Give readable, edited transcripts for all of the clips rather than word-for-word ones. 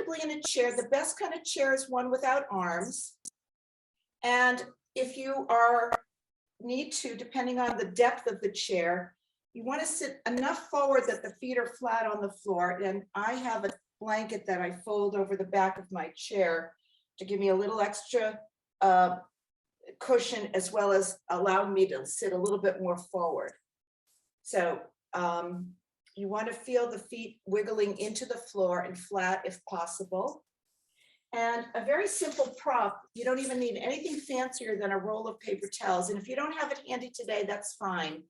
comfortably in a chair. The best kind of chair is one without arms. And if you need to, depending on the depth of the chair, you want to sit enough forward that the feet are flat on the floor. And I have a blanket that I fold over the back of my chair to give me a little extra cushion, as well as allowing me to sit a little bit more forward. So you want to feel the feet wiggling into the floor and flat if possible. And a very simple prop, you don't even need anything fancier than a roll of paper towels. And if you don't have it handy today, that's fine.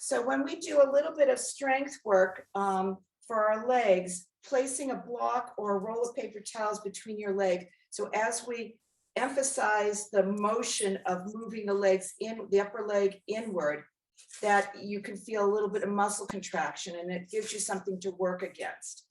So when we do a little bit of strength work for our legs, placing a block or a roll of paper towels between your legs. So as we emphasize the motion of moving the legs in, the upper leg inward, that you can feel a little bit of muscle contraction, and it gives you something to work against.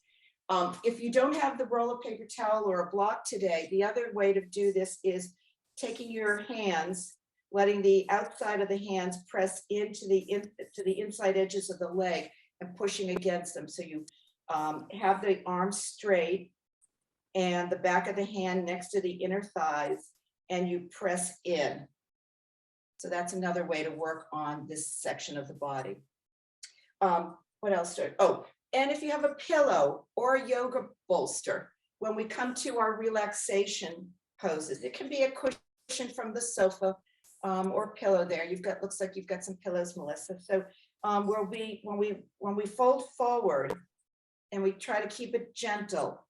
If you don't have the roll of paper towel or a block today, the other way to do this is taking your hands, letting the outside of the hands press into the inside edges of the leg and pushing against them. So you have the arms straight and the back of the hand next to the inner thighs, and you press in. So that's another way to work on this section of the body. What else? And if you have a pillow or a yoga bolster, when we come to our relaxation poses, it can be a cushion from the sofa or pillow there. Looks like you've got some pillows, Melissa. So when we fold forward and we try to keep it gentle,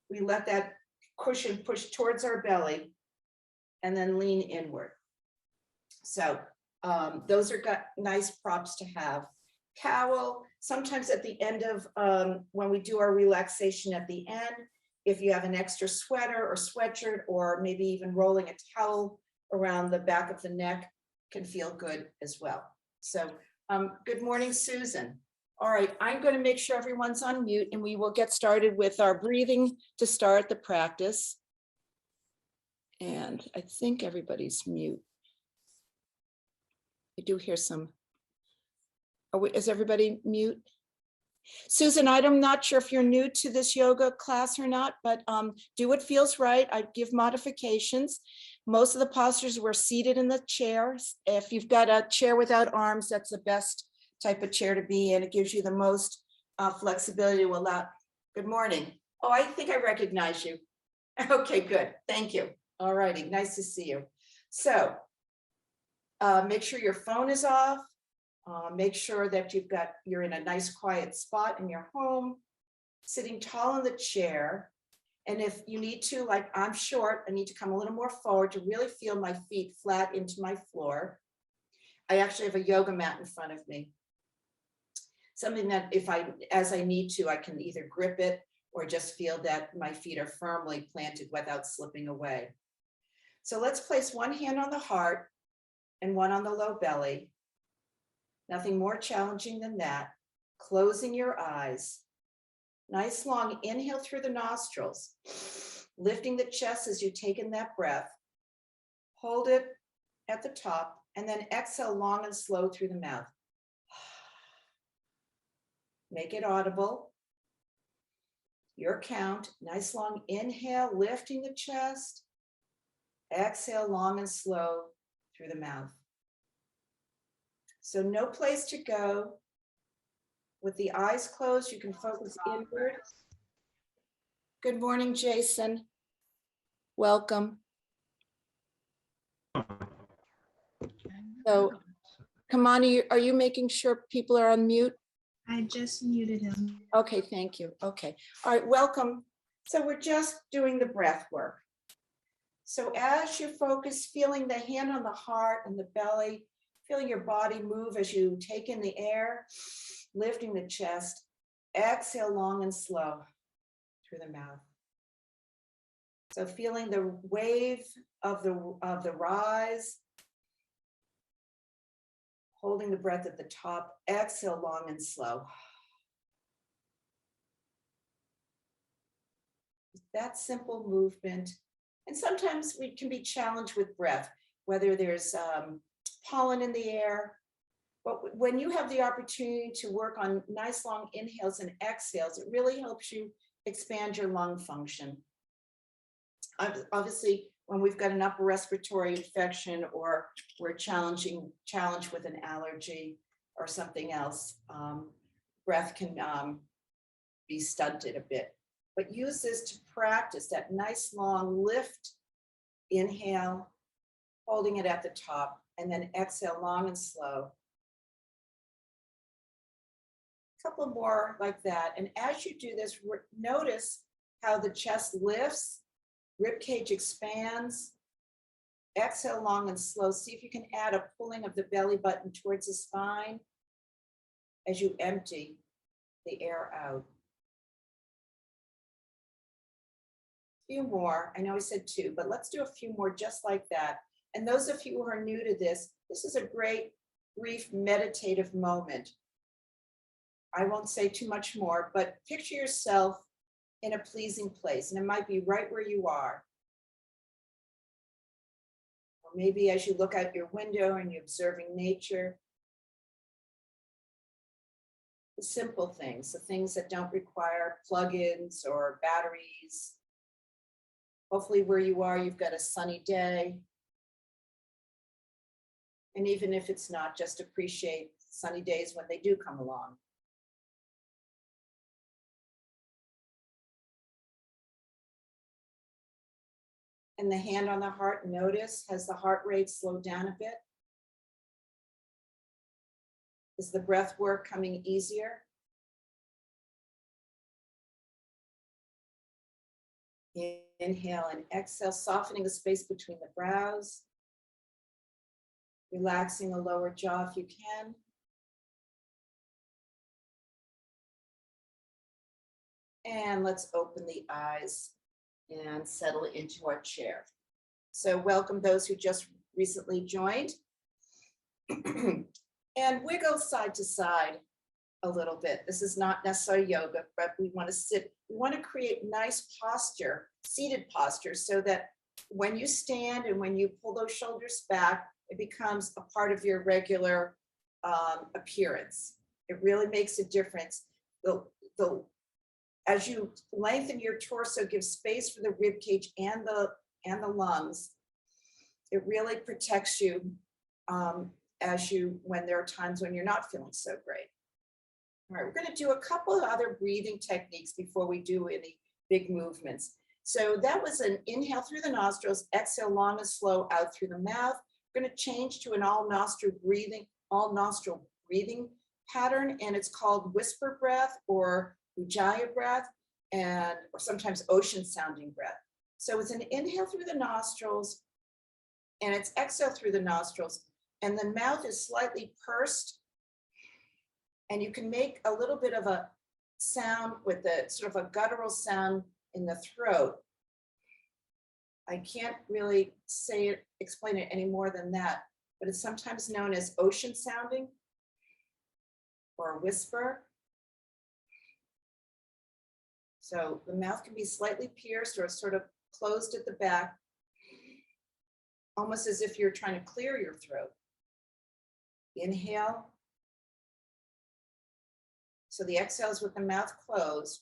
we let that cushion push towards our belly and then lean inward. So those are nice props to have. Cowl, sometimes at the end of, when we do our relaxation at the end, if you have an extra sweater or sweatshirt, or maybe even rolling a towel around the back of the neck, can feel good as well. So good morning, Susan. All right, I'm going to make sure everyone's on mute, and we will get started with our breathing to start the practice. And I think everybody's mute. I do hear some. Is everybody mute? Susan, I'm not sure if you're new to this yoga class or not, but do what feels right. I give modifications. Most of the postures were seated in the chairs. If you've got a chair without arms, that's the best type of chair to be in. It gives you the most flexibility to allow. Good morning. Oh, I think I recognize you. Okay, good. Thank you. All righty. Nice to see you. So make sure your phone is off. Make sure that you're in a nice quiet spot in your home, sitting tall in the chair. And if you need to, like I'm short, I need to come a little more forward to really feel my feet flat into my floor. I actually have a yoga mat in front of me. Something that as I need to, I can either grip it or just feel that my feet are firmly planted without slipping away. So let's place one hand on the heart and one on the low belly. Nothing more challenging than that. Closing your eyes. Nice long inhale through the nostrils. Lifting the chest as you take in that breath. Hold it at the top and then exhale long and slow through the mouth. Make it audible. Your count. Nice long inhale, lifting the chest. Exhale long and slow through the mouth. So no place to go. With the eyes closed, you can focus inward. Good morning, Jason. Welcome. So, Kimani, are you making sure people are on mute? I just muted him. Okay, thank you. Okay. All right, welcome. So we're just doing the breath work. So as you focus, feeling the hand on the heart and the belly, feeling your body move as you take in the air, lifting the chest, exhale long and slow through the mouth. So feeling the wave of the rise, holding the breath at the top, exhale long and slow. That simple movement. And sometimes we can be challenged with breath, whether there's pollen in the air. But when you have the opportunity to work on nice long inhales and exhales, it really helps you expand your lung function. Obviously, when we've got an upper respiratory infection or we're challenged with an allergy or something else, breath can be stunted a bit. But use this to practice that nice long lift, inhale, holding it at the top, and then exhale long and slow. A couple more like that. And as you do this, notice how the chest lifts, rib cage expands. Exhale long and slow. See if you can add a pulling of the belly button towards the spine as you empty the air out. A few more. I know I said 2, but let's do a few more just like that. And those of you who are new to this is a great brief meditative moment. I won't say too much more, but picture yourself in a pleasing place, and it might be right where you are. Or maybe as you look out your window and you're observing nature. The simple things, the things that don't require plugins or batteries. Hopefully where you are, you've got a sunny day. And even if it's not, just appreciate sunny days when they do come along. And the hand on the heart, notice, has the heart rate slowed down a bit? Is the breath work coming easier? Inhale and exhale, softening the space between the brows. Relaxing the lower jaw if you can. And let's open the eyes and settle into our chair. So welcome those who just recently joined. And wiggle side to side a little bit. This is not necessarily yoga, but we want to sit, we want to create nice posture, seated posture, so that when you stand and when you pull those shoulders back, it becomes a part of your regular appearance. It really makes a difference. As you lengthen your torso, give space for the rib cage and the lungs, it really protects you when there are times when you're not feeling so great. All right, we're going to do a couple of other breathing techniques before we do any big movements. So that was an inhale through the nostrils, exhale long and slow out through the mouth. We're going to change to an all nostril breathing pattern, and it's called whisper breath or Ujjayi breath, or sometimes ocean sounding breath. So it's an inhale through the nostrils and it's exhale through the nostrils, and the mouth is slightly pursed, and you can make a little bit of a sound with the sort of a guttural sound in the throat. I can't really explain it any more than that, but it's sometimes known as ocean sounding or a whisper. So the mouth can be slightly pierced or sort of closed at the back, almost as if you're trying to clear your throat. Inhale. So the exhale is with the mouth closed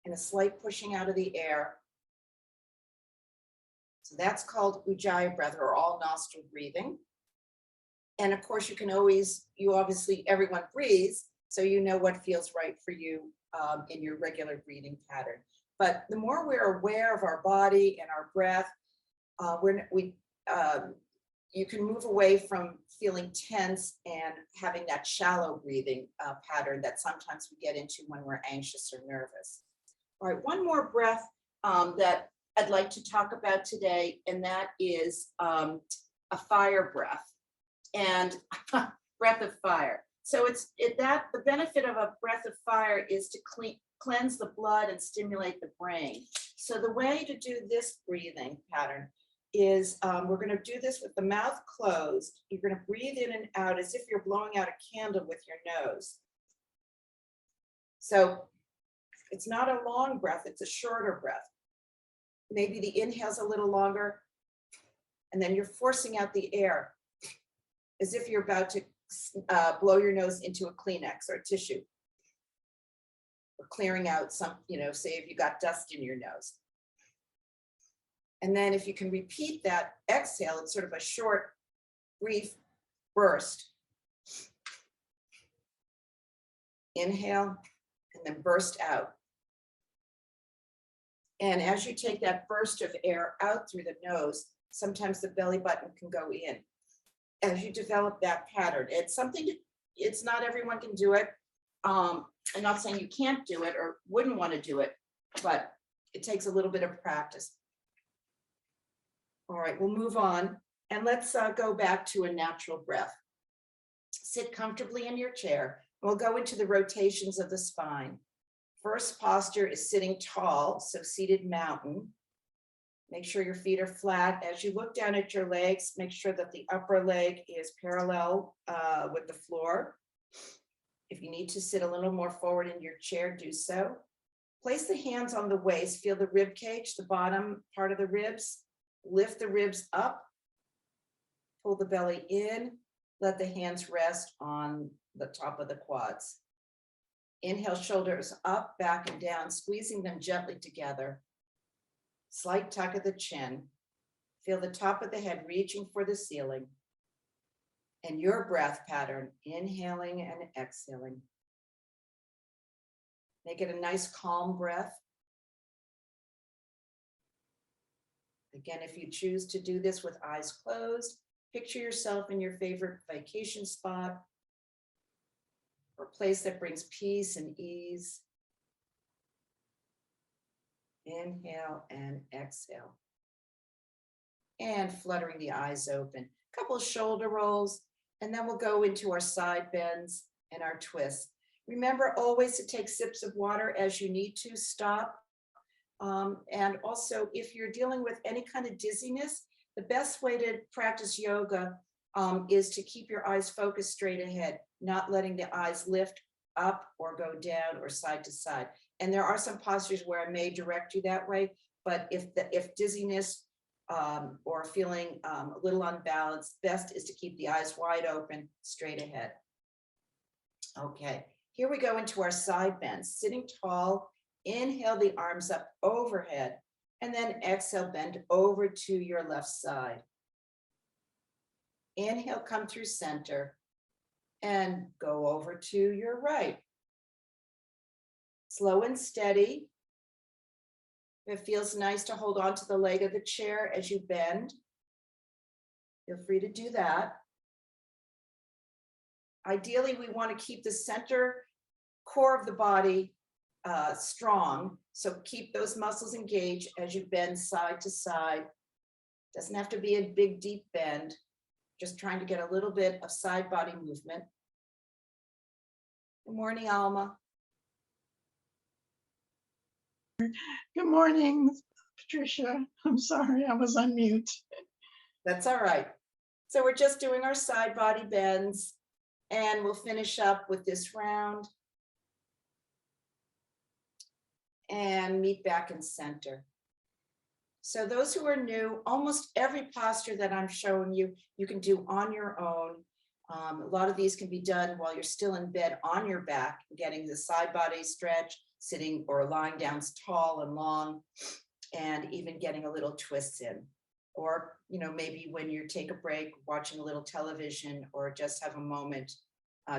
and a slight pushing out of the air. So that's called Ujjayi breath or all nostril breathing. And of course, obviously everyone breathes, so you know what feels right for you in your regular breathing pattern. But the more we're aware of our body and our breath, you can move away from feeling tense and having that shallow breathing pattern that sometimes we get into when we're anxious or nervous. All right, one more breath that I'd like to talk about today, and that is a fire breath and breath of fire. So the benefit of a breath of fire is to cleanse the blood and stimulate the brain. So the way to do this breathing pattern is we're going to do this with the mouth closed. You're going to breathe in and out as if you're blowing out a candle with your nose. So it's not a long breath, it's a shorter breath. Maybe the inhale's a little longer, and then you're forcing out the air as if you're about to blow your nose into a Kleenex or a tissue. or clearing out some, say if you got dust in your nose. And then if you can repeat that exhale, it's sort of a short, brief burst. Inhale, and then burst out. And as you take that burst of air out through the nose, sometimes the belly button can go in. As you develop that pattern, it's something, it's not everyone can do it. I'm not saying you can't do it or wouldn't want to do it, but it takes a little bit of practice. All right, we'll move on and let's go back to a natural breath. Sit comfortably in your chair. We'll go into the rotations of the spine. First posture is sitting tall, so seated mountain. Make sure your feet are flat. As you look down at your legs, make sure that the upper leg is parallel with the floor. If you need to sit a little more forward in your chair, do so. Place the hands on the waist. Feel the rib cage, the bottom part of the ribs. Lift the ribs up. Pull the belly in. Let the hands rest on the top of the quads. Inhale, shoulders up, back and down, squeezing them gently together. Slight tuck of the chin. Feel the top of the head reaching for the ceiling. And your breath pattern, inhaling and exhaling. Make it a nice calm breath. Again, if you choose to do this with eyes closed, picture yourself in your favorite vacation spot or place that brings peace and ease. Inhale and exhale. And fluttering the eyes open. A couple of shoulder rolls, and then we'll go into our side bends and our twists. Remember always to take sips of water as you need to stop. And also, if you're dealing with any kind of dizziness, the best way to practice yoga is to keep your eyes focused straight ahead, not letting the eyes lift up or go down or side to side. And there are some postures where I may direct you that way, but if dizziness or feeling a little unbalanced, best is to keep the eyes wide open, straight ahead. Okay, here we go into our side bends. Sitting tall, inhale the arms up overhead, and then exhale, bend over to your left side. Inhale, come through center, and go over to your right. Slow and steady. If it feels nice to hold on to the leg of the chair as you bend, feel free to do that. Ideally, we want to keep the center core of the body strong. So keep those muscles engaged as you bend side to side. Doesn't have to be a big, deep bend. Just trying to get a little bit of side body movement. Good morning, Alma. Good morning, Patricia. I'm sorry, I was on mute. That's all right. So we're just doing our side body bends, and we'll finish up with this round. And meet back in center. So those who are new, almost every posture that I'm showing you, you can do on your own. A lot of these can be done while you're still in bed on your back, getting the side body stretch, sitting or lying down tall and long, and even getting a little twists in. Or, maybe when you take a break, watching a little television, or just have a moment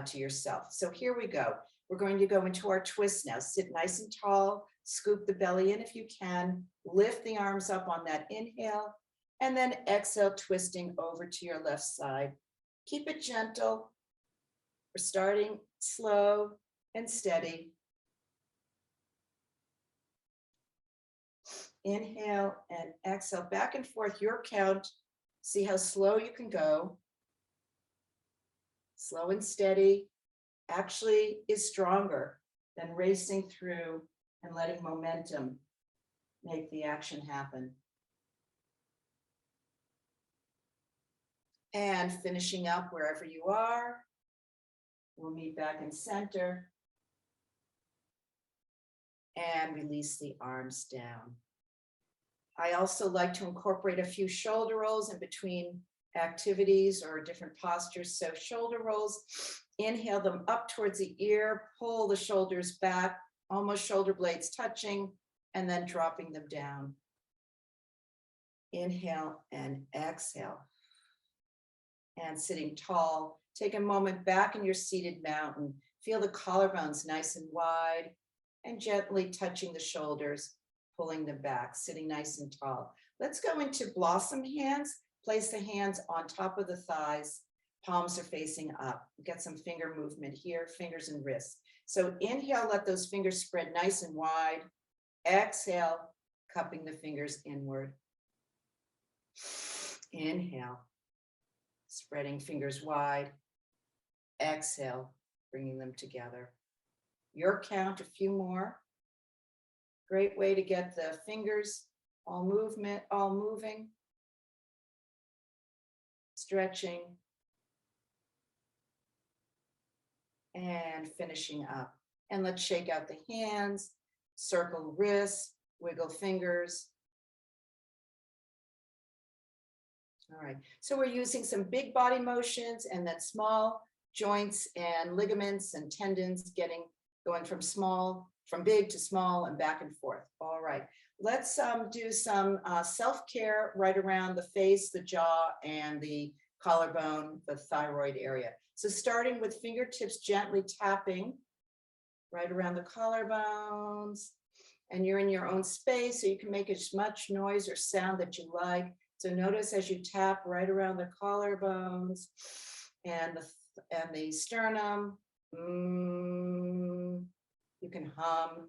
to yourself. So here we go. We're going to go into our twist now. Sit nice and tall, scoop the belly in if you can, lift the arms up on that inhale, and then exhale, twisting over to your left side. Keep it gentle. We're starting slow and steady. Inhale and exhale, back and forth, your count. See how slow you can go. Slow and steady actually is stronger than racing through and letting momentum make the action happen. And finishing up wherever you are, we'll meet back in center and release the arms down. I also like to incorporate a few shoulder rolls in between activities or different postures. So shoulder rolls, inhale them up towards the ear, pull the shoulders back, almost shoulder blades touching, and then dropping them down. Inhale and exhale. And sitting tall, take a moment back in your seated mountain. Feel the collarbones nice and wide and gently touching the shoulders, pulling them back, sitting nice and tall. Let's go into blossom hands. Place the hands on top of the thighs. Palms are facing up. Get some finger movement here, fingers and wrists. So inhale, let those fingers spread nice and wide. Exhale, cupping the fingers inward. Inhale, spreading fingers wide. Exhale, bringing them together. Your count, a few more. Great way to get the fingers all moving. Stretching. And finishing up. And let's shake out the hands, circle wrists, wiggle fingers. All right, so we're using some big body motions and then small joints and ligaments and tendons going from big to small and back and forth. All right, let's do some self-care right around the face, the jaw, and the collarbone, the thyroid area. So starting with fingertips gently tapping right around the collarbones, and you're in your own space, so you can make as much noise or sound that you like. So notice as you tap right around the collarbones and the sternum. You can hum,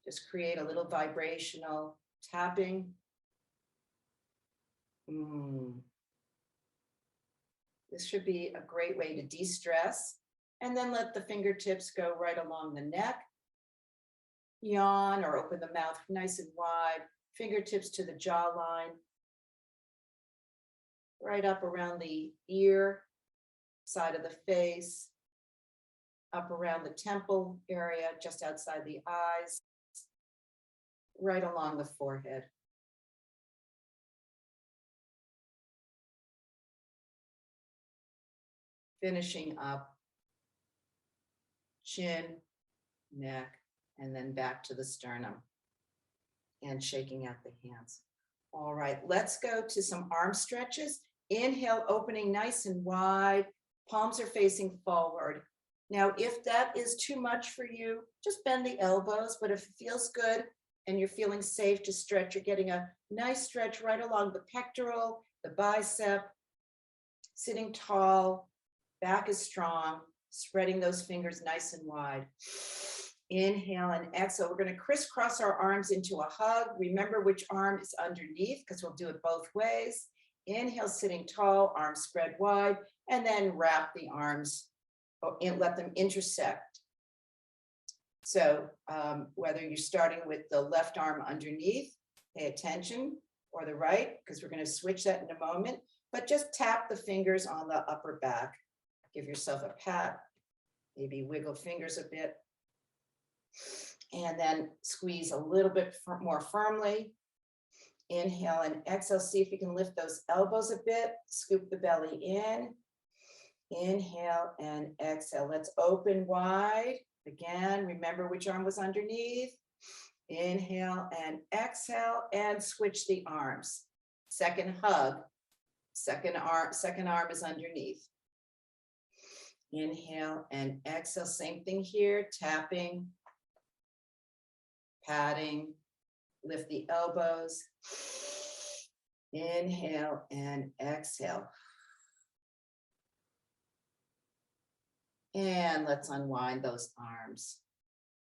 just create a little vibrational tapping. This should be a great way to de-stress. And then let the fingertips go right along the neck. Yawn or open the mouth nice and wide. Fingertips to the jawline. Right up around the ear, side of the face. Up around the temple area, just outside the eyes. Right along the forehead. Finishing up, chin, neck, and then back to the sternum and shaking out the hands. All right, let's go to some arm stretches. Inhale, opening nice and wide, palms are facing forward. Now, if that is too much for you, just bend the elbows, but if it feels good and you're feeling safe to stretch, you're getting a nice stretch right along the pectoral, the bicep, sitting tall. Back is strong, spreading those fingers nice and wide. Inhale and exhale. We're going to crisscross our arms into a hug. Remember which arm is underneath because we'll do it both ways. Inhale, sitting tall, arms spread wide, and then wrap the arms and let them intersect. So whether you're starting with the left arm underneath, pay attention, or the right, because we're going to switch that in a moment, but just tap the fingers on the upper back. Give yourself a pat, maybe wiggle fingers a bit, and then squeeze a little bit more firmly. Inhale and exhale. See if you can lift those elbows a bit, scoop the belly in. Inhale and exhale. Let's open wide. Again, remember which arm was underneath. Inhale and exhale and switch the arms. Second hug, second arm is underneath. Inhale and exhale, same thing here, tapping, patting, lift the elbows. Inhale and exhale. And let's unwind those arms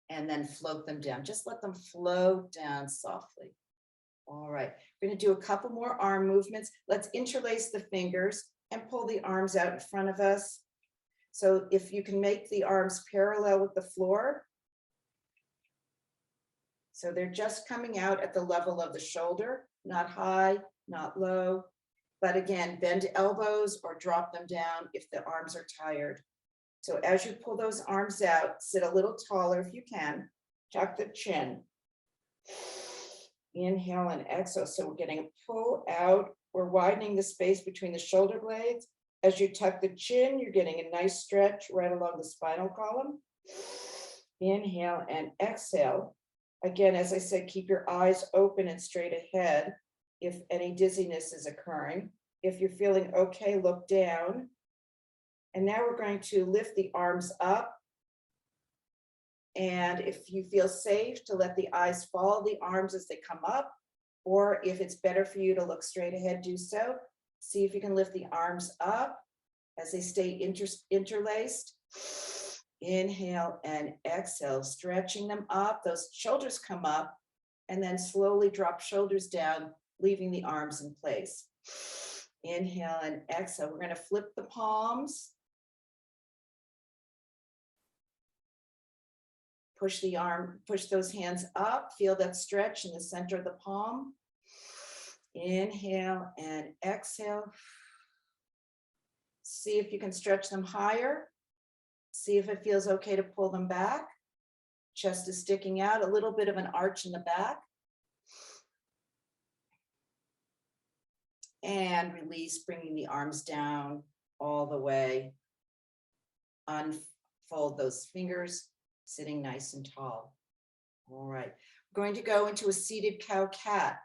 and then float them down. Just let them float down softly. All right, we're going to do a couple more arm movements. Let's interlace the fingers and pull the arms out in front of us. So if you can make the arms parallel with the floor. So they're just coming out at the level of the shoulder, not high, not low. But again, bend elbows or drop them down if the arms are tired. So as you pull those arms out, sit a little taller if you can, tuck the chin. Inhale and exhale. So we're getting a pull out. We're widening the space between the shoulder blades. As you tuck the chin, you're getting a nice stretch right along the spinal column. Inhale and exhale. Again, as I said, keep your eyes open and straight ahead if any dizziness is occurring. If you're feeling okay, look down. And now we're going to lift the arms up. And if you feel safe to let the eyes follow the arms as they come up, or if it's better for you to look straight ahead, do so. See if you can lift the arms up as they stay interlaced. Inhale and exhale, stretching them up. Those shoulders come up and then slowly drop shoulders down, leaving the arms in place. Inhale and exhale. We're going to flip the palms. Push those hands up. Feel that stretch in the center of the palm. Inhale and exhale. See if you can stretch them higher. See if it feels okay to pull them back. Chest is sticking out, a little bit of an arch in the back. And release, bringing the arms down all the way. Unfold those fingers, sitting nice and tall. All right, we're going to go into a seated cow-cat.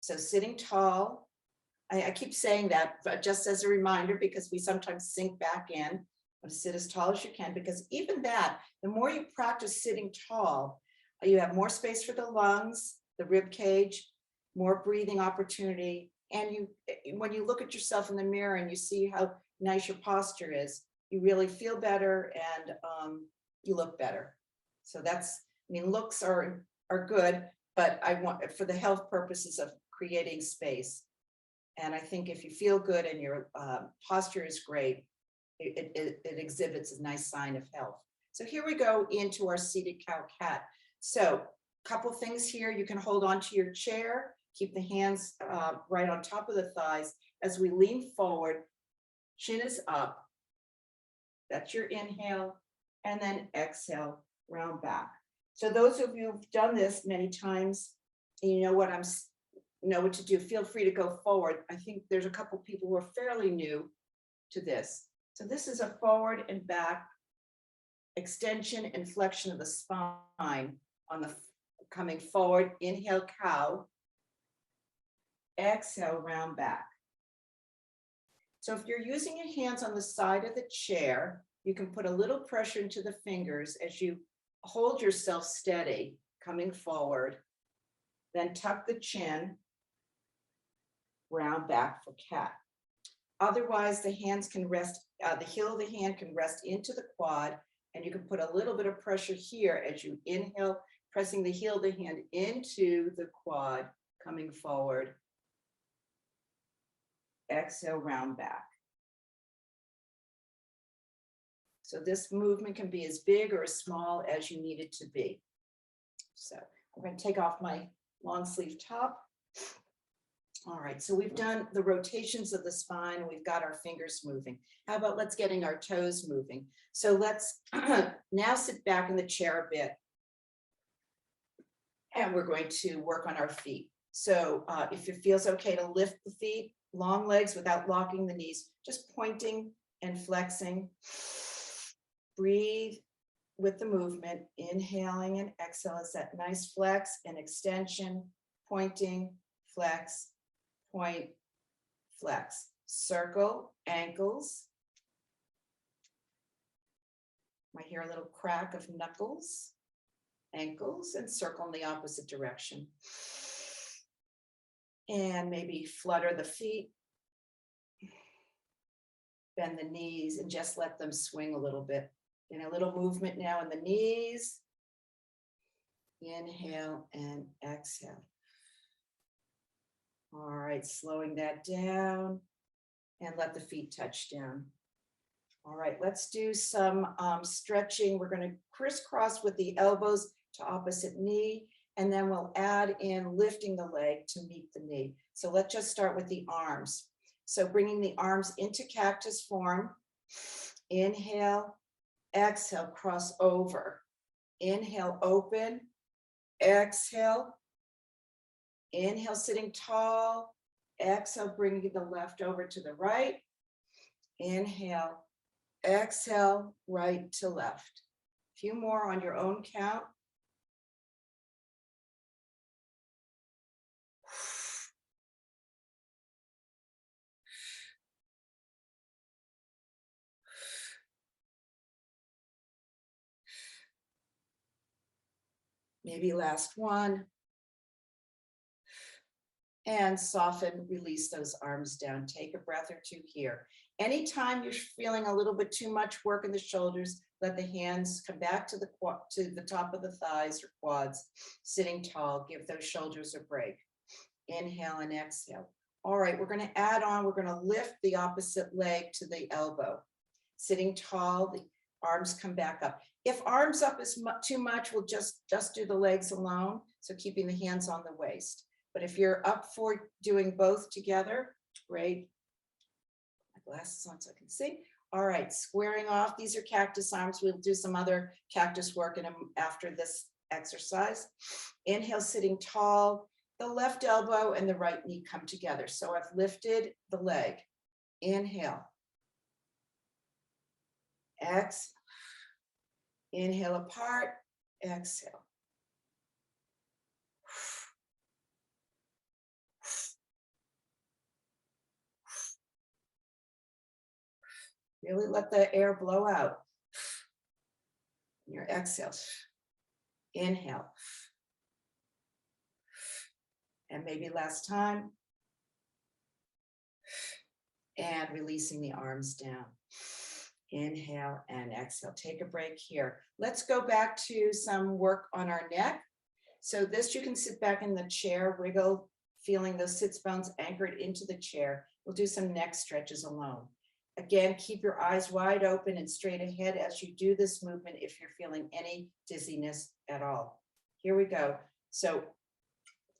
So sitting tall, I keep saying that, but just as a reminder, because we sometimes sink back in, but sit as tall as you can, because even that, the more you practice sitting tall, you have more space for the lungs, the rib cage, more breathing opportunity. And when you look at yourself in the mirror and you see how nice your posture is, you really feel better and you look better. So looks are good, but I want, for the health purposes of creating space. And I think if you feel good and your posture is great, it exhibits a nice sign of health. So here we go into our seated cow-cat. So a couple things here. You can hold on to your chair, keep the hands right on top of the thighs as we lean forward, chin is up. That's your inhale, and then exhale, round back. So those of you who've done this many times, and you know what to do, feel free to go forward. I think there's a couple people who are fairly new to this. So this is a forward and back extension and flexion of the spine on the coming forward. Inhale, cow. Exhale, round back. So if you're using your hands on the side of the chair, you can put a little pressure into the fingers as you hold yourself steady, coming forward. Then tuck the chin, round back for cat. Otherwise, the hands can rest, the heel of the hand can rest into the quad, and you can put a little bit of pressure here as you inhale, pressing the heel of the hand into the quad, coming forward. Exhale, round back. So this movement can be as big or as small as you need it to be. So I'm going to take off my long sleeve top. All right, so we've done the rotations of the spine and we've got our fingers moving. How about let's getting our toes moving? So let's now sit back in the chair a bit. And we're going to work on our feet. So if it feels okay to lift the feet, long legs without locking the knees, just pointing and flexing. Breathe with the movement, inhaling and exhale is that nice flex and extension, pointing, flex, point, flex. Circle, ankles. Might hear a little crack of knuckles, ankles, and circle in the opposite direction. And maybe flutter the feet, bend the knees, and just let them swing a little bit. And a little movement now in the knees. Inhale and exhale. All right, slowing that down and let the feet touch down. All right, let's do some stretching. We're going to crisscross with the elbows to opposite knee, and then we'll add in lifting the leg to meet the knee. So let's just start with the arms. So bringing the arms into cactus form. Inhale, exhale, cross over. Inhale, open. Exhale. Inhale, sitting tall. Exhale, bringing the left over to the right. Inhale, exhale, right to left. few more on your own count. Maybe last one. And soften, release those arms down. Take a breath or two here. Anytime you're feeling a little bit too much work in the shoulders, let the hands come back to the top of the thighs or quads, sitting tall. Give those shoulders a break. Inhale and exhale. All right, we're going to add on, we're going to lift the opposite leg to the elbow. Sitting tall, the arms come back up. If arms up is too much, we'll just do the legs alone. So keeping the hands on the waist. But if you're up for doing both together, great. My glasses on so I can see. All right, squaring off. These are cactus arms. We'll do some other cactus work in them after this exercise. Inhale, sitting tall. The left elbow and the right knee come together. So I've lifted the leg. Inhale. Exhale. Inhale apart. Exhale. Really let the air blow out. Your exhale. Inhale. And maybe last time. And releasing the arms down. Inhale and exhale. Take a break here. Let's go back to some work on our neck. So this, you can sit back in the chair, wiggle, feeling those sits bones anchored into the chair. We'll do some neck stretches alone. Again, keep your eyes wide open and straight ahead as you do this movement if you're feeling any dizziness at all. Here we go. So,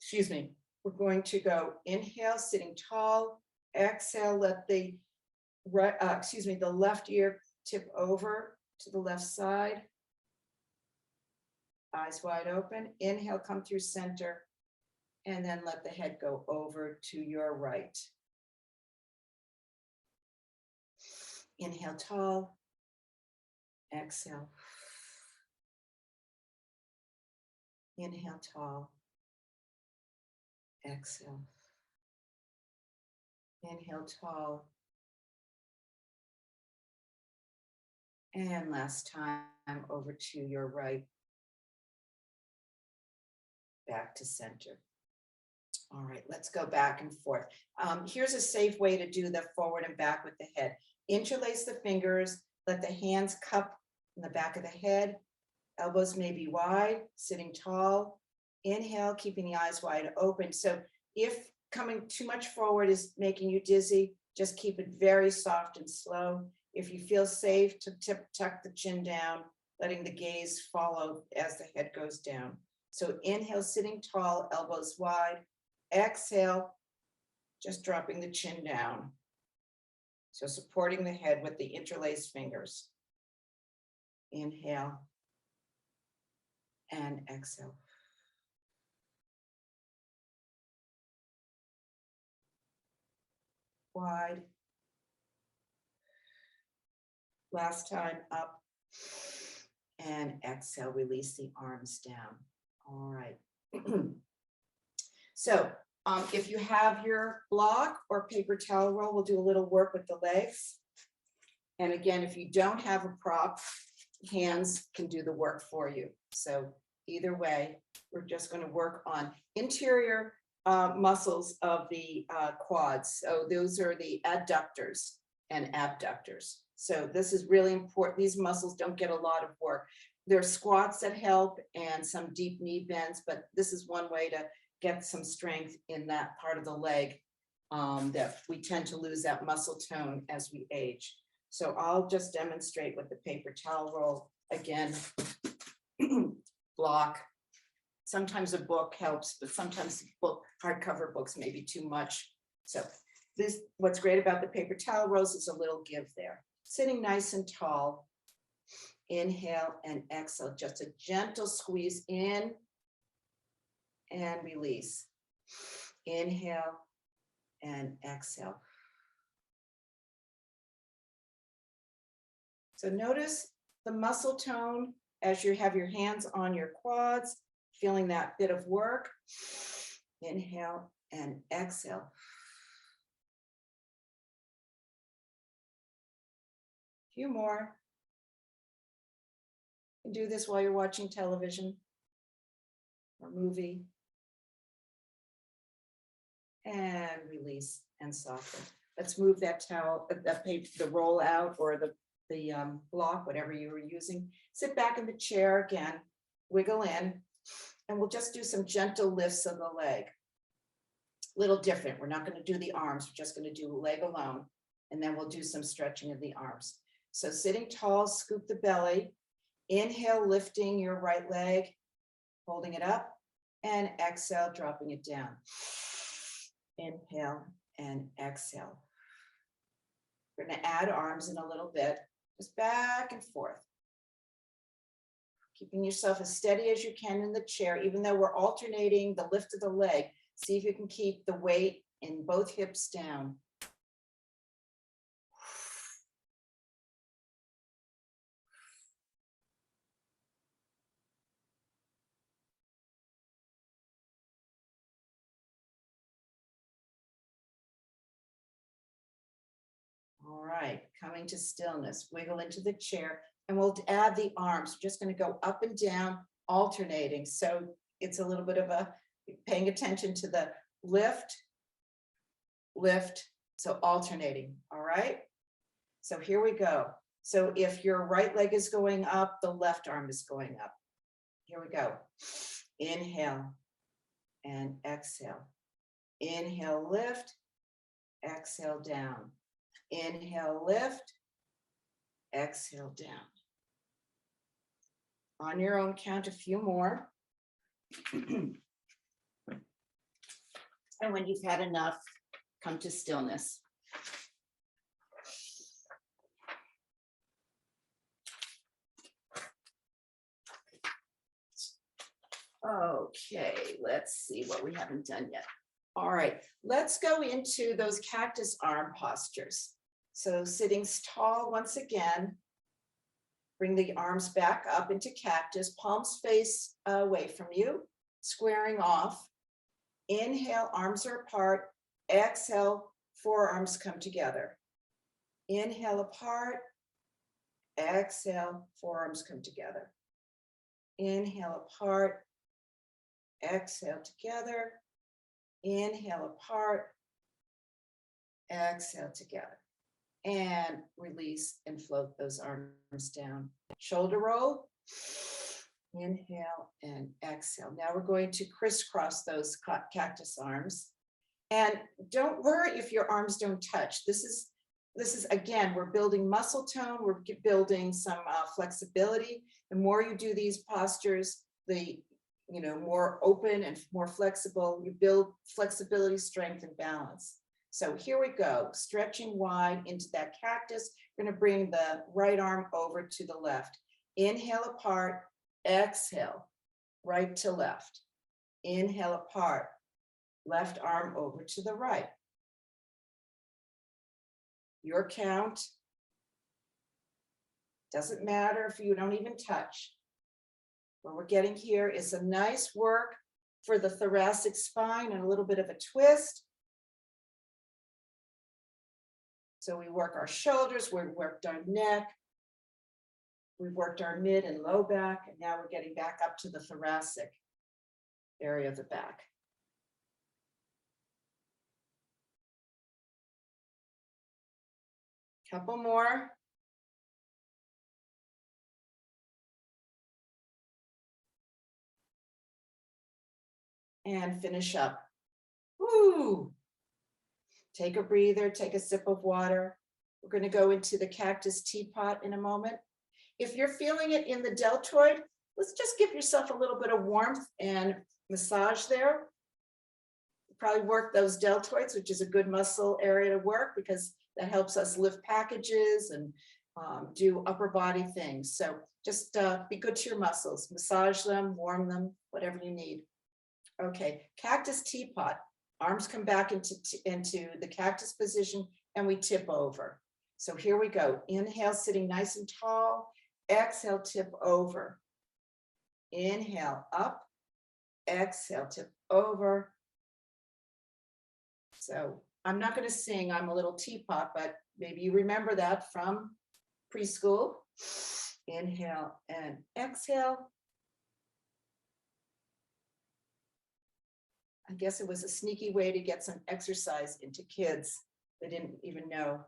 excuse me, we're going to go inhale, sitting tall, exhale, let the the left ear tip over to the left side. Eyes wide open. Inhale, come through center, and then let the head go over to your right. Inhale tall, exhale. Inhale tall, exhale. Inhale tall. And last time, over to your right. Back to center. All right, let's go back and forth. Here's a safe way to do the forward and back with the head. Interlace the fingers, let the hands cup in the back of the head. Elbows may be wide, sitting tall. Inhale, keeping the eyes wide open. So if coming too much forward is making you dizzy, just keep it very soft and slow. If you feel safe to tuck the chin down, letting the gaze follow as the head goes down. So inhale, sitting tall, elbows wide. Exhale, just dropping the chin down. So supporting the head with the interlaced fingers. Inhale and exhale. Wide. Last time, up. And exhale, release the arms down. All right. So if you have your block or paper towel roll, we'll do a little work with the legs. And again, if you don't have a prop, hands can do the work for you. So either way, we're just going to work on interior muscles of the quads. So those are the adductors and abductors. So this is really important. These muscles don't get a lot of work. There are squats that help and some deep knee bends, but this is one way to get some strength in that part of the leg that we tend to lose that muscle tone as we age. So I'll just demonstrate with the paper towel roll again. Block. Sometimes a book helps, but sometimes hardcover books may be too much. So this, what's great about the paper towel rolls is a little give there. Sitting nice and tall. Inhale and exhale. Just a gentle squeeze in and release. Inhale and exhale. So notice the muscle tone as you have your hands on your quads, feeling that bit of work, inhale and exhale. A few more. You can do this while you're watching television or movie. And release and soften. Let's move that towel, that page, the roll out or the block, whatever you were using. Sit back in the chair again, wiggle in, and we'll just do some gentle lifts of the leg. Little different. We're not going to do the arms. We're just going to do leg alone, and then we'll do some stretching of the arms. So sitting tall, scoop the belly. Inhale, lifting your right leg, holding it up, and exhale, dropping it down. Inhale and exhale. We're going to add arms in a little bit, just back and forth. Keeping yourself as steady as you can in the chair, even though we're alternating the lift of the leg. See if you can keep the weight in both hips down. All right, coming to stillness, wiggle into the chair, and we'll add the arms. We're just going to go up and down, alternating. So it's a little bit of a paying attention to the lift, lift, so alternating. All right, so here we go. So if your right leg is going up, the left arm is going up. Here we go. Inhale and exhale. Inhale, lift, exhale, down. Inhale, lift, exhale, down. On your own count, a few more. And when you've had enough, come to stillness. Okay, let's see what we haven't done yet. All right, let's go into those cactus arm postures. So sitting tall once again, bring the arms back up into cactus, palms face away from you, squaring off. Inhale, arms are apart. Exhale, forearms come together. Inhale apart. Exhale, forearms come together. Inhale apart. Exhale together. Inhale apart. Exhale together. And release and float those arms down. Shoulder roll. Inhale and exhale. Now we're going to crisscross those cactus arms. And don't worry if your arms don't touch. This is again, we're building muscle tone. We're building some flexibility. The more you do these postures, the more open and more flexible. You build flexibility, strength, and balance. So here we go, stretching wide into that cactus. We're going to bring the right arm over to the left. Inhale apart, exhale, right to left. Inhale apart, left arm over to the right. Your count. Doesn't matter if you don't even touch. What we're getting here is some nice work for the thoracic spine and a little bit of a twist. So we work our shoulders, we worked our neck, we worked our mid and low back, and now we're getting back up to the thoracic area of the back. Couple more. And finish up. Woo! Take a breather, take a sip of water. We're going to go into the cactus teapot in a moment. If you're feeling it in the deltoid, let's just give yourself a little bit of warmth and massage there. Probably work those deltoids, which is a good muscle area to work because that helps us lift packages and do upper body things. So just be good to your muscles, massage them, warm them, whatever you need. Okay, cactus teapot. Arms come back into the cactus position and we tip over. So here we go. Inhale, sitting nice and tall. Exhale, tip over. Inhale, up. Exhale, tip over. So I'm not going to sing, I'm a little teapot, but maybe you remember that from preschool. Inhale and exhale. I guess it was a sneaky way to get some exercise into kids. They didn't even know.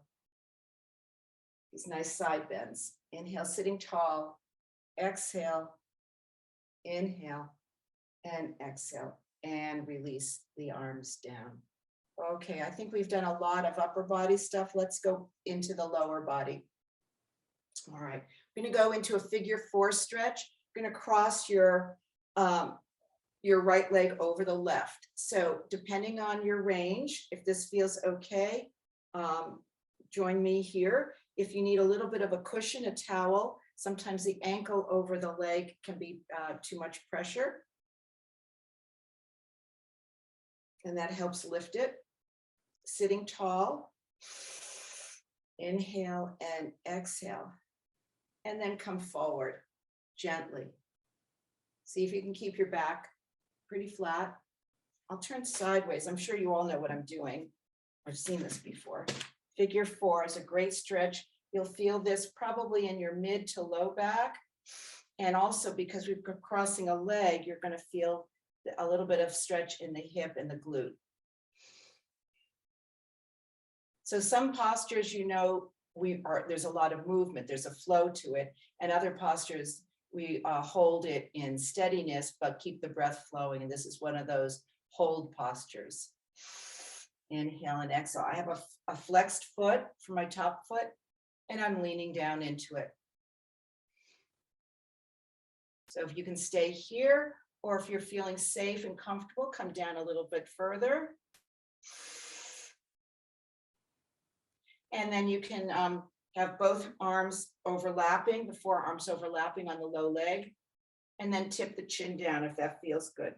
These nice side bends. Inhale, sitting tall. Exhale. Inhale and exhale and release the arms down. Okay, I think we've done a lot of upper body stuff. Let's go into the lower body. All right, we're going to go into a figure 4 stretch. We're going to cross your right leg over the left. So depending on your range, if this feels okay, join me here. If you need a little bit of a cushion, a towel, sometimes the ankle over the leg can be too much pressure. And that helps lift it. Sitting tall. Inhale and exhale. And then come forward gently. See if you can keep your back pretty flat. I'll turn sideways. I'm sure you all know what I'm doing. I've seen this before. Figure 4 is a great stretch. You'll feel this probably in your mid to low back. And also because we're crossing a leg, you're going to feel a little bit of stretch in the hip and the glute. So some postures, you know, there's a lot of movement, there's a flow to it, and other postures, we hold it in steadiness, but keep the breath flowing. And this is one of those hold postures. Inhale and exhale. I have a flexed foot for my top foot, and I'm leaning down into it. So if you can stay here, or if you're feeling safe and comfortable, come down a little bit further. And then you can have both arms overlapping, the forearms overlapping on the low leg, and then tip the chin down if that feels good.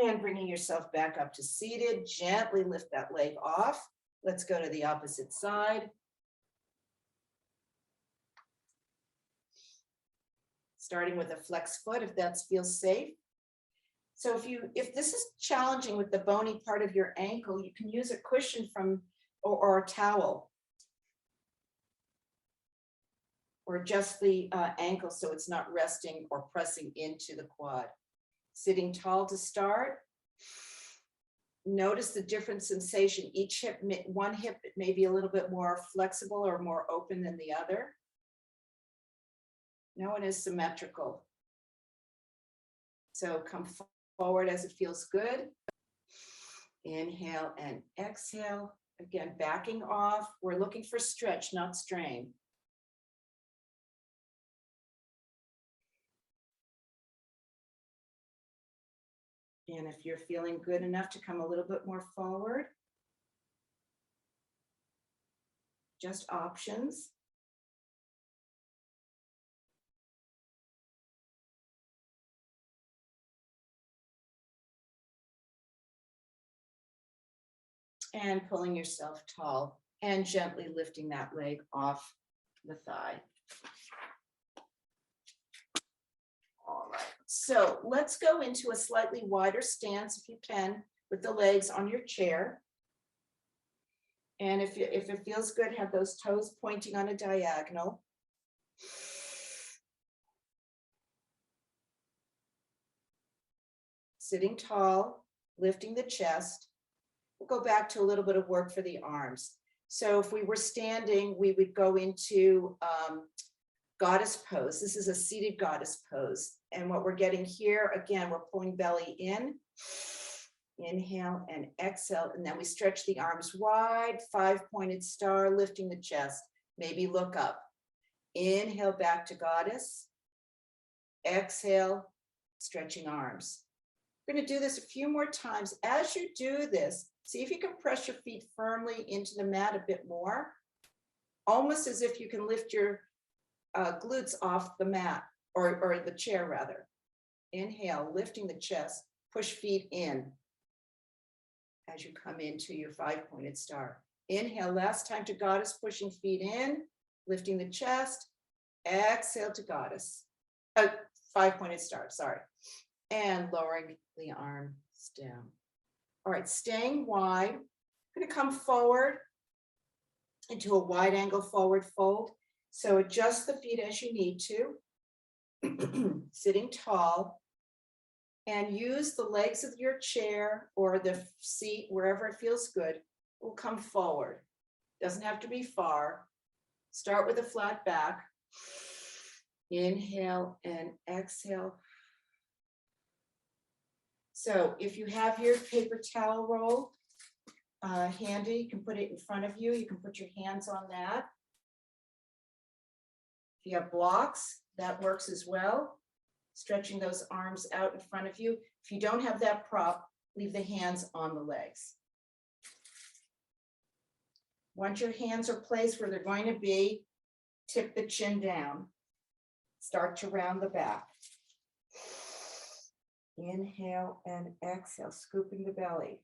And bringing yourself back up to seated, gently lift that leg off. Let's go to the opposite side. Starting with a flexed foot, if that feels safe. So if this is challenging with the bony part of your ankle, you can use a cushion or a towel. Or just the ankle so it's not resting or pressing into the quad. Sitting tall to start. Notice the different sensation. Each hip, one hip may be a little bit more flexible or more open than the other. No one is symmetrical. So come forward as it feels good. Inhale and exhale. Again, backing off. We're looking for stretch, not strain. And if you're feeling good enough to come a little bit more forward, just options. And pulling yourself tall and gently lifting that leg off the thigh. All right, so let's go into a slightly wider stance if you can, with the legs on your chair. And if it feels good, have those toes pointing on a diagonal. Sitting tall, lifting the chest. We'll go back to a little bit of work for the arms. So if we were standing, we would go into goddess pose. This is a seated goddess pose. And what we're getting here, again, we're pulling belly in. Inhale and exhale. And then we stretch the arms wide, 5-pointed star, lifting the chest. Maybe look up. Inhale back to goddess. Exhale, stretching arms. We're going to do this a few more times. As you do this, see if you can press your feet firmly into the mat a bit more, almost as if you can lift your glutes off the mat, or the chair rather. Inhale, lifting the chest, push feet in as you come into your 5-pointed star. Inhale, last time to goddess, pushing feet in, lifting the chest. Exhale to goddess. 5-pointed star, sorry. And lowering the arms down. All right, staying wide. I'm going to come forward into a wide angle forward fold. So adjust the feet as you need to. Sitting tall. And use the legs of your chair or the seat, wherever it feels good, will come forward. Doesn't have to be far. Start with a flat back. Inhale and exhale. So if you have your paper towel roll handy, you can put it in front of you. You can put your hands on that. If you have blocks, that works as well. Stretching those arms out in front of you. If you don't have that prop, leave the hands on the legs. Once your hands are placed where they're going to be, tip the chin down. Start to round the back. Inhale and exhale, scooping the belly.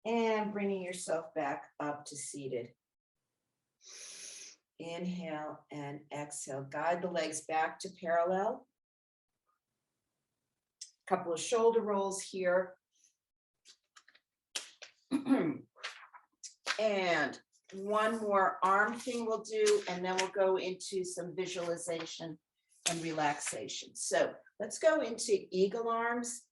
And bringing yourself back up to seated. Inhale and exhale. Guide the legs back to parallel. Couple of shoulder rolls here. And one more arm thing we'll do, and then we'll go into some visualization and relaxation. So let's go into eagle arms.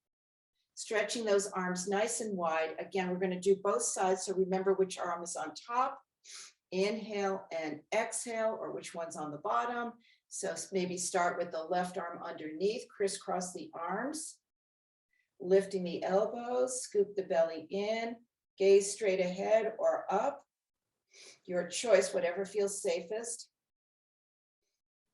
Stretching those arms nice and wide. Again, we're going to do both sides, so remember which arm is on top. Inhale and exhale, or which one's on the bottom. So maybe start with the left arm underneath, crisscross the arms, lifting the elbows, scoop the belly in, gaze straight ahead or up. Your choice, whatever feels safest.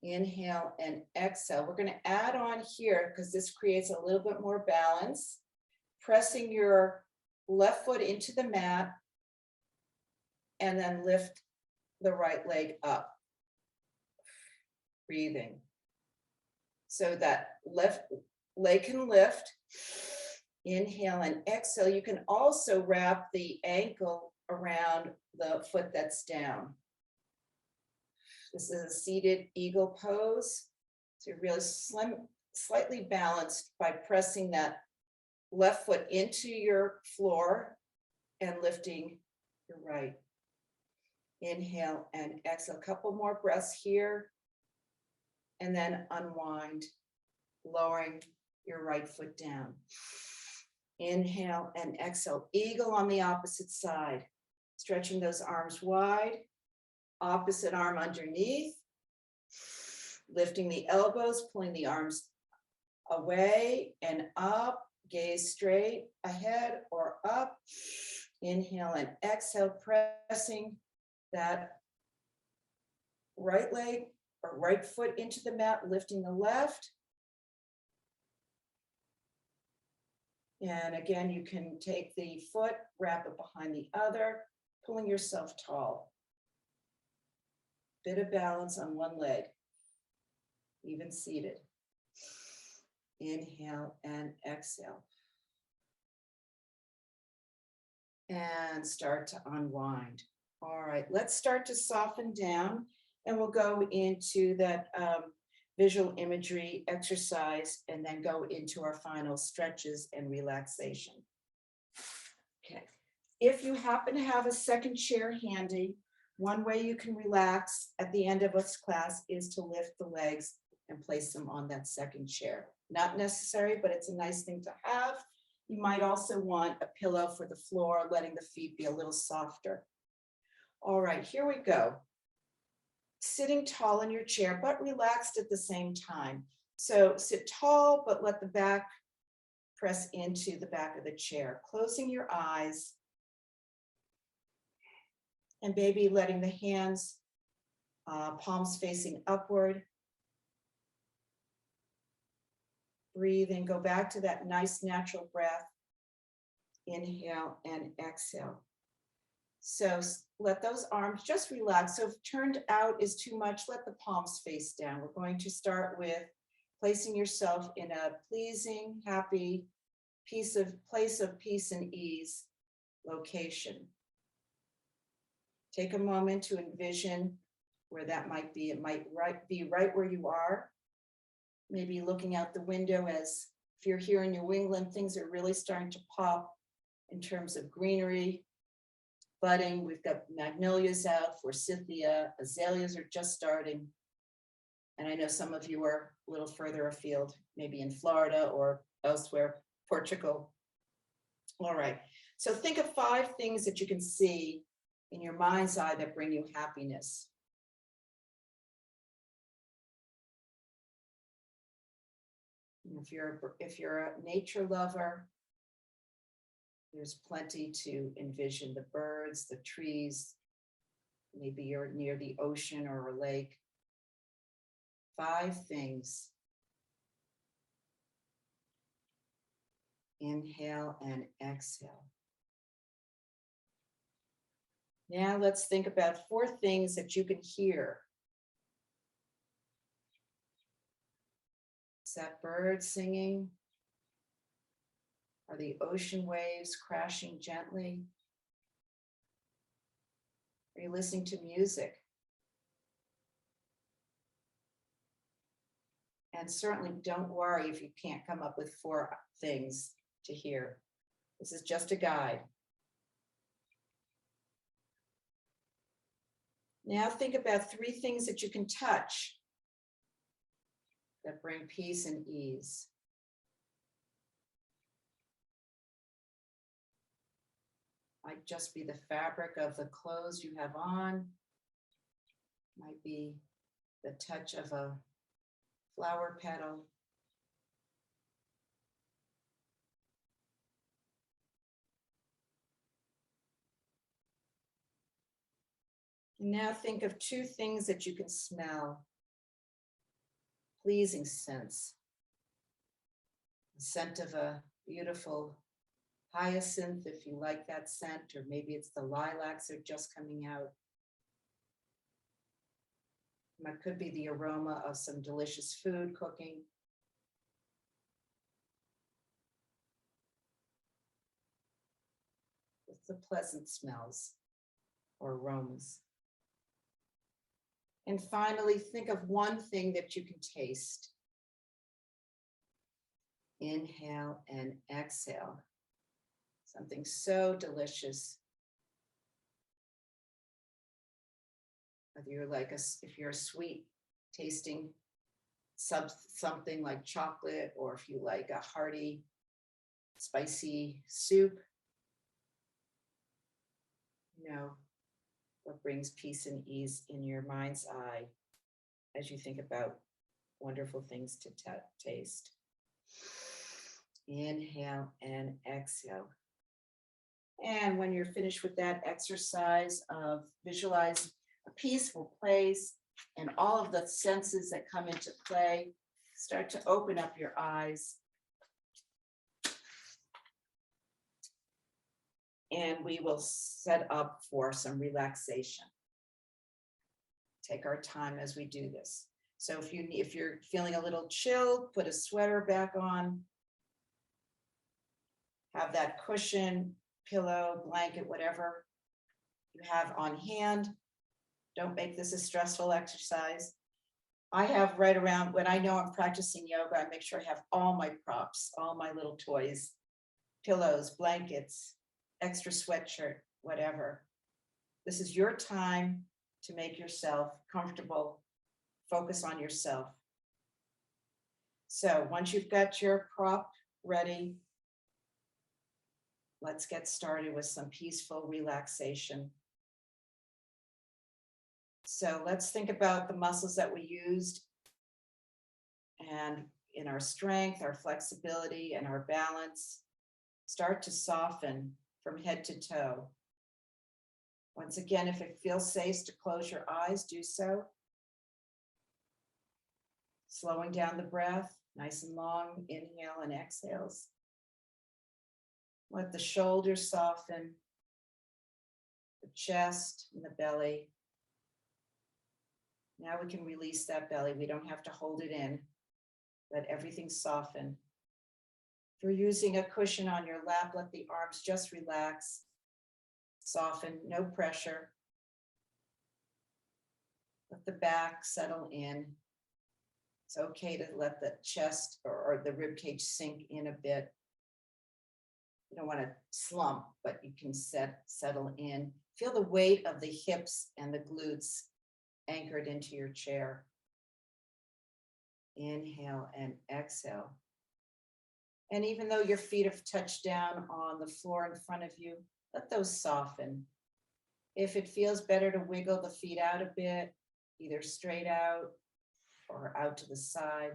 Inhale and exhale. We're going to add on here because this creates a little bit more balance. Pressing your left foot into the mat and then lift the right leg up. Breathing. So that left leg can lift. Inhale and exhale. You can also wrap the ankle around the foot that's down. This is a seated eagle pose. So you're really slightly balanced by pressing that left foot into your floor and lifting your right. Inhale and exhale. A couple more breaths here. And then unwind, lowering your right foot down. Inhale and exhale. Eagle on the opposite side. Stretching those arms wide. Opposite arm underneath. Lifting the elbows, pulling the arms away and up. Gaze straight ahead or up. Inhale and exhale, pressing that right leg or right foot into the mat, lifting the left. And again, you can take the foot, wrap it behind the other, pulling yourself tall. Bit of balance on one leg, even seated. Inhale and exhale. And start to unwind. All right, let's start to soften down, and we'll go into that visual imagery exercise and then go into our final stretches and relaxation. Okay, if you happen to have a second chair handy, one way you can relax at the end of this class is to lift the legs and place them on that second chair. Not necessary, but it's a nice thing to have. You might also want a pillow for the floor, letting the feet be a little softer. All right, here we go. Sitting tall in your chair, but relaxed at the same time. So sit tall, but let the back press into the back of the chair. Closing your eyes. And maybe letting the hands, palms facing upward. Breathe and go back to that nice natural breath. Inhale and exhale. So let those arms just relax. So if turned out is too much, let the palms face down. We're going to start with placing yourself in a pleasing, happy place of peace and ease location. Take a moment to envision where that might be. It might be right where you are. Maybe looking out the window as if you're here in New England, things are really starting to pop in terms of greenery, budding. We've got magnolias out, forsythia, azaleas are just starting. And I know some of you are a little further afield, maybe in Florida or elsewhere, Portugal. All right, so think of 5 things that you can see in your mind's eye that bring you happiness. If you're a nature lover, there's plenty to envision: the birds, the trees, maybe you're near the ocean or a lake. 5 things. Inhale and exhale. Now let's think about 4 things that you can hear. Is that bird singing? Are the ocean waves crashing gently? Are you listening to music? And certainly don't worry if you can't come up with 4 things to hear. This is just a guide. Now think about 3 things that you can touch that bring peace and ease. Might just be the fabric of the clothes you have on. Might be the touch of a flower petal. Now think of 2 things that you can smell. Pleasing scents. The scent of a beautiful hyacinth, if you like that scent, or maybe it's the lilacs that are just coming out. It could be the aroma of some delicious food cooking. It's the pleasant smells or aromas. And finally, think of 1 thing that you can taste. Inhale and exhale. Something so delicious. Whether you're if you're a sweet tasting something like chocolate, or if you like a hearty, spicy soup, you know what brings peace and ease in your mind's eye as you think about wonderful things to taste. Inhale and exhale. And when you're finished with that exercise of visualize a peaceful place and all of the senses that come into play, start to open up your eyes. And we will set up for some relaxation. Take our time as we do this. So if you're feeling a little chilled, put a sweater back on. Have that cushion, pillow, blanket, whatever you have on hand. Don't make this a stressful exercise. I have right around, when I know I'm practicing yoga, I make sure I have all my props, all my little toys, pillows, blankets, extra sweatshirt, whatever. This is your time to make yourself comfortable. Focus on yourself. So once you've got your prop ready, let's get started with some peaceful relaxation. So let's think about the muscles that we used, and in our strength, our flexibility, and our balance, start to soften from head to toe. Once again, if it feels safe to close your eyes, do so. Slowing down the breath, nice and long, inhale and exhales. Let the shoulders soften, the chest and the belly. Now we can release that belly. We don't have to hold it in. Let everything soften. If you're using a cushion on your lap, let the arms just relax, soften, no pressure. Let the back settle in. It's okay to let the chest or the rib cage sink in a bit. You don't want to slump, but you can settle in. Feel the weight of the hips and the glutes anchored into your chair. Inhale and exhale. And even though your feet have touched down on the floor in front of you, let those soften. If it feels better to wiggle the feet out a bit, either straight out or out to the side,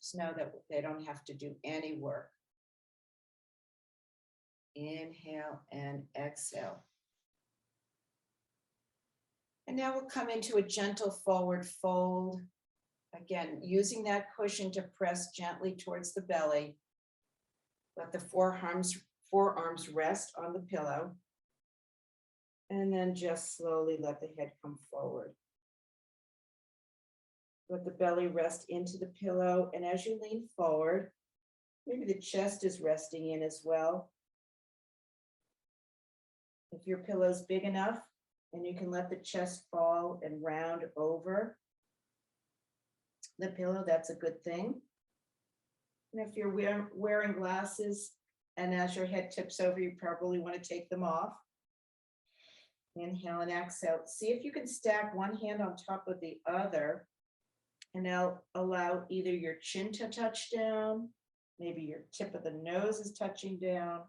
just know that they don't have to do any work. Inhale and exhale. And now we'll come into a gentle forward fold. Again, using that cushion to press gently towards the belly. Let the forearms rest on the pillow. And then just slowly let the head come forward. Let the belly rest into the pillow. And as you lean forward, maybe the chest is resting in as well. If your pillow is big enough, and you can let the chest fall and round over the pillow, that's a good thing. And if you're wearing glasses and as your head tips over, you probably want to take them off. Inhale and exhale. See if you can stack one hand on top of the other and now allow either your chin to touch down, maybe your tip of the nose is touching down,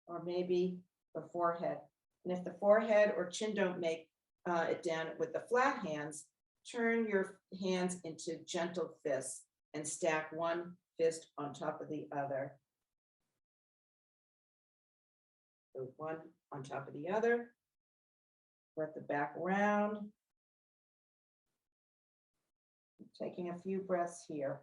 or maybe the forehead. And if the forehead or chin don't make it down with the flat hands, turn your hands into gentle fists and stack one fist on top of the other. So one on top of the other. Let the back round. Taking a few breaths here.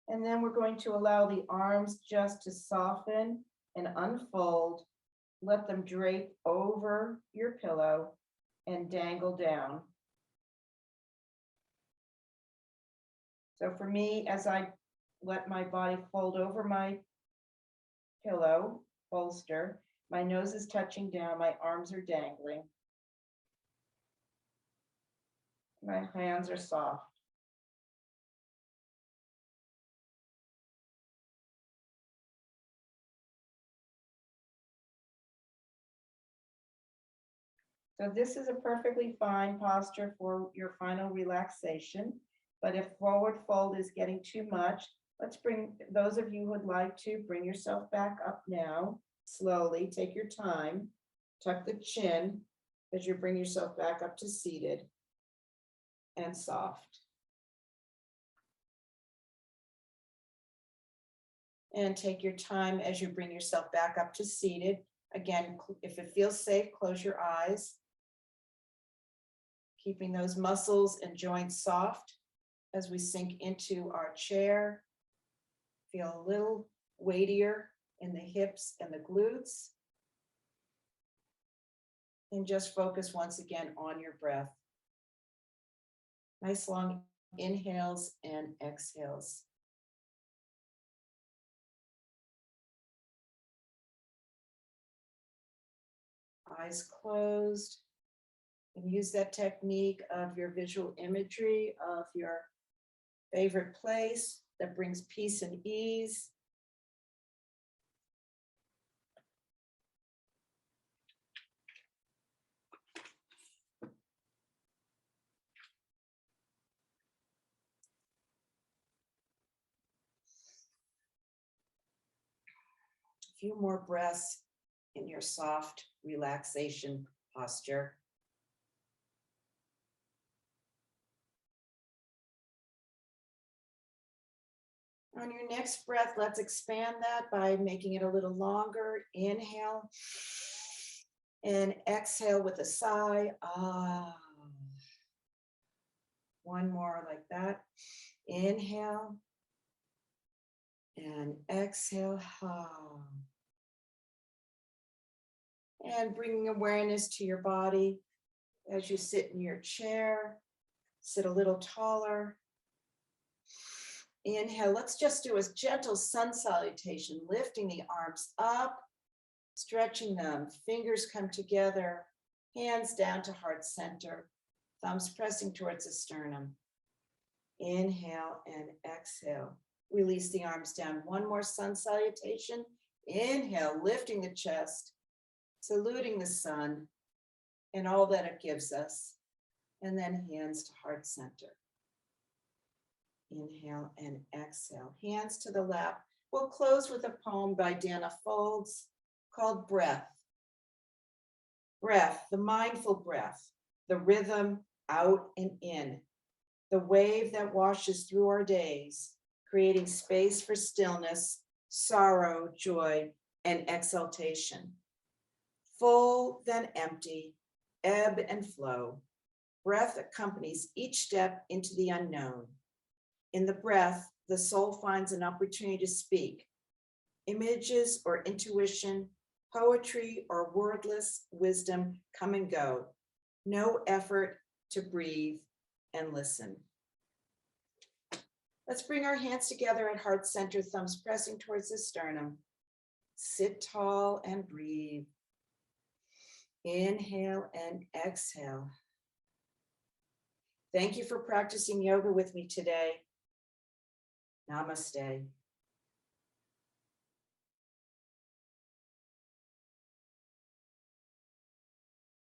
And then we're going to allow the arms just to soften and unfold. Let them drape over your pillow and dangle down. So for me, as I let my body fold over my pillow bolster, my nose is touching down, my arms are dangling. My hands are soft. So this is a perfectly fine posture for your final relaxation. But if forward fold is getting too much, let's bring those of you who would like to bring yourself back up now. Slowly, take your time, tuck the chin as you bring yourself back up to seated and soft. And take your time as you bring yourself back up to seated. Again, if it feels safe, close your eyes. Keeping those muscles and joints soft as we sink into our chair. Feel a little weightier in the hips and the glutes. And just focus once again on your breath. Nice long inhales and exhales. Eyes closed. And use that technique of your visual imagery of your favorite place that brings peace and ease. A few more breaths in your soft relaxation posture. On your next breath, let's expand that by making it a little longer. Inhale and exhale with a sigh. Ah. One more like that. Inhale and exhale. Ah. And bringing awareness to your body as you sit in your chair. Sit a little taller. Inhale, let's just do a gentle sun salutation, lifting the arms up, stretching them, fingers come together, hands down to heart center, thumbs pressing towards the sternum. Inhale and exhale. Release the arms down. One more sun salutation. Inhale, lifting the chest, saluting the sun and all that it gives us. And then hands to heart center. Inhale and exhale. Hands to the lap. We'll close with a poem by Dana Folds called Breath. Breath, the mindful breath, the rhythm out and in, the wave that washes through our days, creating space for stillness, sorrow, joy, and exaltation. Full, then empty, ebb and flow. Breath accompanies each step into the unknown. In the breath, the soul finds an opportunity to speak. Images or intuition, poetry or wordless wisdom come and go. No effort to breathe and listen. Let's bring our hands together at heart center, thumbs pressing towards the sternum. Sit tall and breathe. Inhale and exhale. Thank you for practicing yoga with me today. Namaste.